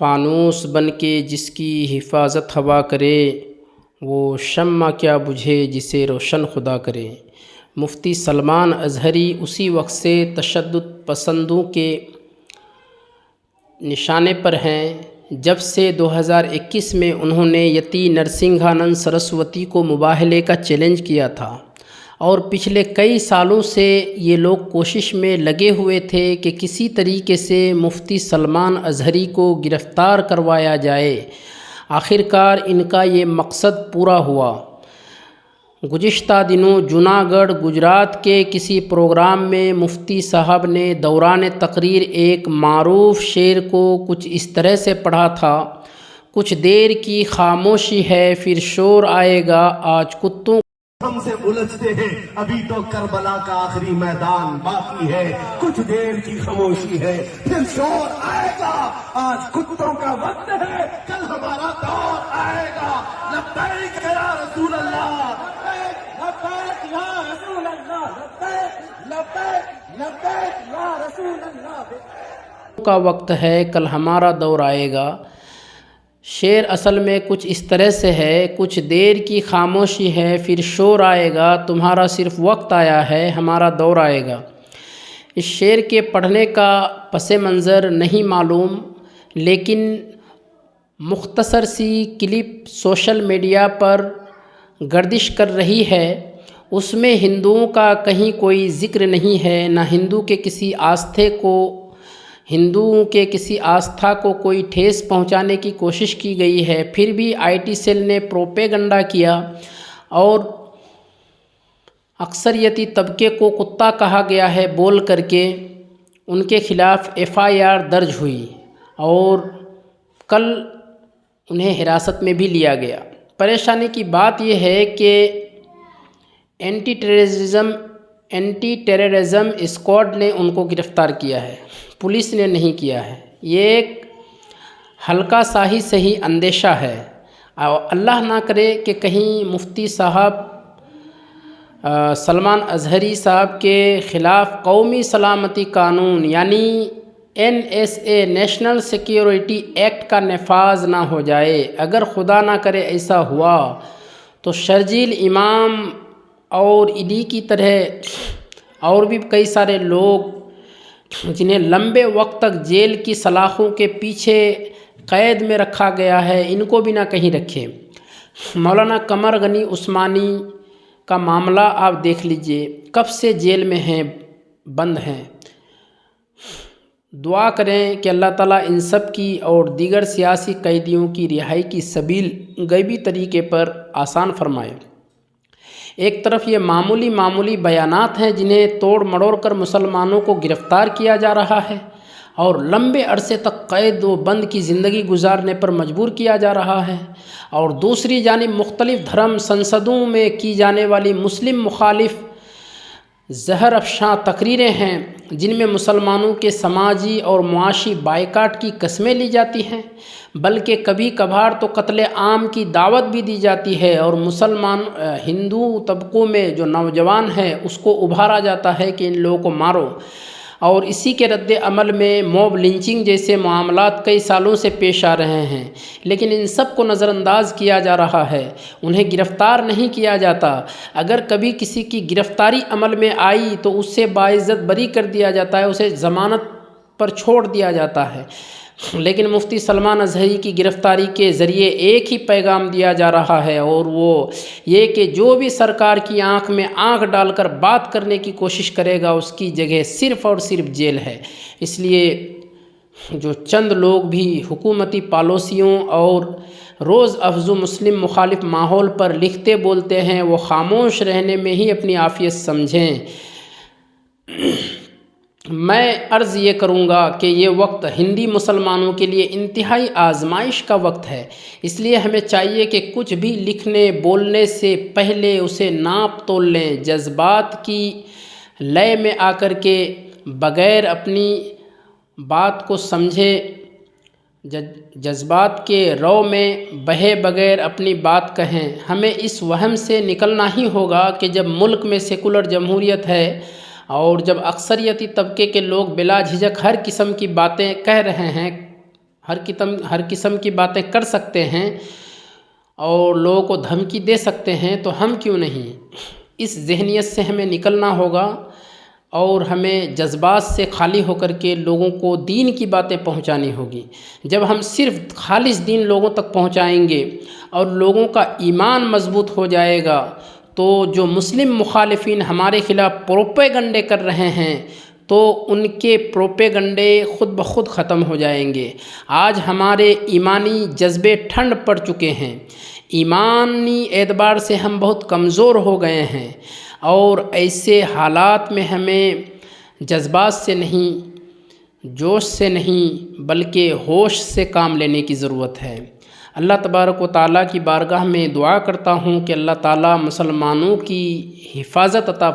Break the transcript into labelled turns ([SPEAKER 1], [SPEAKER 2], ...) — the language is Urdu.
[SPEAKER 1] فانوس بن کے جس کی حفاظت ہوا کرے، وہ شمع کیا بجھے جسے روشن خدا کرے۔ مفتی سلمان اظہری اسی وقت سے تشدد پسندوں کے نشانے پر ہیں جب سے 2021 میں انہوں نے یتی نرسنگھانند سرسوتی کو مباہلے کا چیلنج کیا تھا، اور پچھلے کئی سالوں سے یہ لوگ کوشش میں لگے ہوئے تھے کہ کسی طریقے سے مفتی سلمان اظہری کو گرفتار کروایا جائے۔ آخرکار ان کا یہ مقصد پورا ہوا۔ گزشتہ دنوں جوناگڑھ گجرات کے کسی پروگرام میں مفتی صاحب نے دوران تقریر ایک معروف شعر کو کچھ اس طرح سے پڑھا تھا: کچھ دیر کی خاموشی ہے پھر شور آئے گا، آج کتوں
[SPEAKER 2] ہم سے الجھتے ہیں، ابھی تو کربلا کا آخری میدان باقی ہے۔ کچھ دیر کی خاموشی ہے پھر شور آئے گا، آج کتوں کا وقت ہے، کل ہمارا دور آئے گا۔ لبیک یا رسول اللہ، لبیک یا رسول اللہ، لبیک لبیک لبیک یا رسول اللہ
[SPEAKER 1] کا وقت ہے، کل ہمارا دور آئے گا۔ شعر اصل میں کچھ اس طرح سے ہے: کچھ دیر کی خاموشی ہے پھر شور آئے گا، تمہارا صرف وقت آیا ہے، ہمارا دور آئے گا۔ اس شعر کے پڑھنے کا پس منظر نہیں معلوم، لیکن مختصر سی کلپ سوشل میڈیا پر گردش کر رہی ہے۔ اس میں ہندوؤں کا کہیں کوئی ذکر نہیں ہے، نہ ہندوؤں کے کسی آستھا کو کوئی ٹھیس پہنچانے کی کوشش کی گئی ہے۔ پھر بھی آئی ٹی سیل نے پروپیگنڈا کیا اور اکثریتی طبقے کو کتا کہا گیا ہے بول کر کے ان کے خلاف FIR درج ہوئی، اور کل انہیں حراست میں بھی لیا گیا۔ پریشانی کی بات یہ ہے کہ اینٹی ٹیررزم اسکواڈ نے ان کو گرفتار کیا ہے، پولیس نے نہیں کیا ہے۔ یہ ایک ہلکا سا ہی صحیح اندیشہ ہے، اور اللہ نہ کرے کہ کہیں مفتی صاحب سلمان اظہری صاحب کے خلاف قومی سلامتی قانون یعنی NSA نیشنل سیکیورٹی ایکٹ کا نفاذ نہ ہو جائے۔ اگر خدا نہ کرے ایسا ہوا تو شرجیل امام اور علی کی طرح اور بھی کئی سارے لوگ جنہیں لمبے وقت تک جیل کی سلاخوں کے پیچھے قید میں رکھا گیا ہے، ان کو بھی نہ کہیں رکھیں۔ مولانا قمر غنی عثمانی کا معاملہ آپ دیکھ لیجئے، کب سے جیل میں ہیں، بند ہیں۔ دعا کریں کہ اللہ تعالیٰ ان سب کی اور دیگر سیاسی قیدیوں کی رہائی کی سبیل غیبی طریقے پر آسان فرمائے۔ ایک طرف یہ معمولی بیانات ہیں جنہیں توڑ مڑوڑ کر مسلمانوں کو گرفتار کیا جا رہا ہے اور لمبے عرصے تک قید و بند کی زندگی گزارنے پر مجبور کیا جا رہا ہے، اور دوسری جانب مختلف دھرم سنسدوں میں کی جانے والی مسلم مخالف زہر افشاں تقریریں ہیں جن میں مسلمانوں کے سماجی اور معاشی بائیکاٹ کی قسمیں لی جاتی ہیں، بلکہ کبھی کبھار تو قتل عام کی دعوت بھی دی جاتی ہے، اور ہندو طبقوں میں جو نوجوان ہے اس کو ابھارا جاتا ہے کہ ان لوگوں کو مارو، اور اسی کے رد عمل میں موب لنچنگ جیسے معاملات کئی سالوں سے پیش آ رہے ہیں، لیکن ان سب کو نظر انداز کیا جا رہا ہے، انہیں گرفتار نہیں کیا جاتا۔ اگر کبھی کسی کی گرفتاری عمل میں آئی تو اس سے باعزت بری کر دیا جاتا ہے، اسے ضمانت پر چھوڑ دیا جاتا ہے، لیکن مفتی سلمان اظہری کی گرفتاری کے ذریعے ایک ہی پیغام دیا جا رہا ہے، اور وہ یہ کہ جو بھی سرکار کی آنکھ میں آنکھ ڈال کر بات کرنے کی کوشش کرے گا اس کی جگہ صرف اور صرف جیل ہے۔ اس لیے جو چند لوگ بھی حکومتی پالیسیوں اور روز افزوں مسلم مخالف ماحول پر لکھتے بولتے ہیں وہ خاموش رہنے میں ہی اپنی عافیت سمجھیں۔ میں عرض یہ کروں گا کہ یہ وقت ہندی مسلمانوں کے لیے انتہائی آزمائش کا وقت ہے، اس لیے ہمیں چاہیے کہ کچھ بھی لکھنے بولنے سے پہلے اسے ناپ تول لیں، جذبات کی لے میں آ کر کے بغیر اپنی بات کو سمجھے، جذبات کے رو میں بہے بغیر اپنی بات کہیں۔ ہمیں اس وہم سے نکلنا ہی ہوگا کہ جب ملک میں سیکولر جمہوریت ہے اور جب اکثریتی طبقے کے لوگ بلا جھجک ہر قسم کی باتیں کہہ رہے ہیں، ہر قسم کی باتیں کر سکتے ہیں اور لوگوں کو دھمکی دے سکتے ہیں، تو ہم کیوں نہیں؟ اس ذہنیت سے ہمیں نکلنا ہوگا اور ہمیں جذبات سے خالی ہو کر کے لوگوں کو دین کی باتیں پہنچانی ہوگی۔ جب ہم صرف خالص دین لوگوں تک پہنچائیں گے اور لوگوں کا ایمان مضبوط ہو جائے گا، تو جو مسلم مخالفین ہمارے خلاف پروپیگنڈے کر رہے ہیں تو ان کے پروپیگنڈے خود بخود ختم ہو جائیں گے۔ آج ہمارے ایمانی جذبے ٹھنڈ پڑ چکے ہیں، ایمانی اعتبار سے ہم بہت کمزور ہو گئے ہیں، اور ایسے حالات میں ہمیں جذبات سے نہیں، جوش سے نہیں، بلکہ ہوش سے کام لینے کی ضرورت ہے۔ اللہ تبارک و تعالیٰ کی بارگاہ میں دعا کرتا ہوں کہ اللہ تعالیٰ مسلمانوں کی حفاظت عطا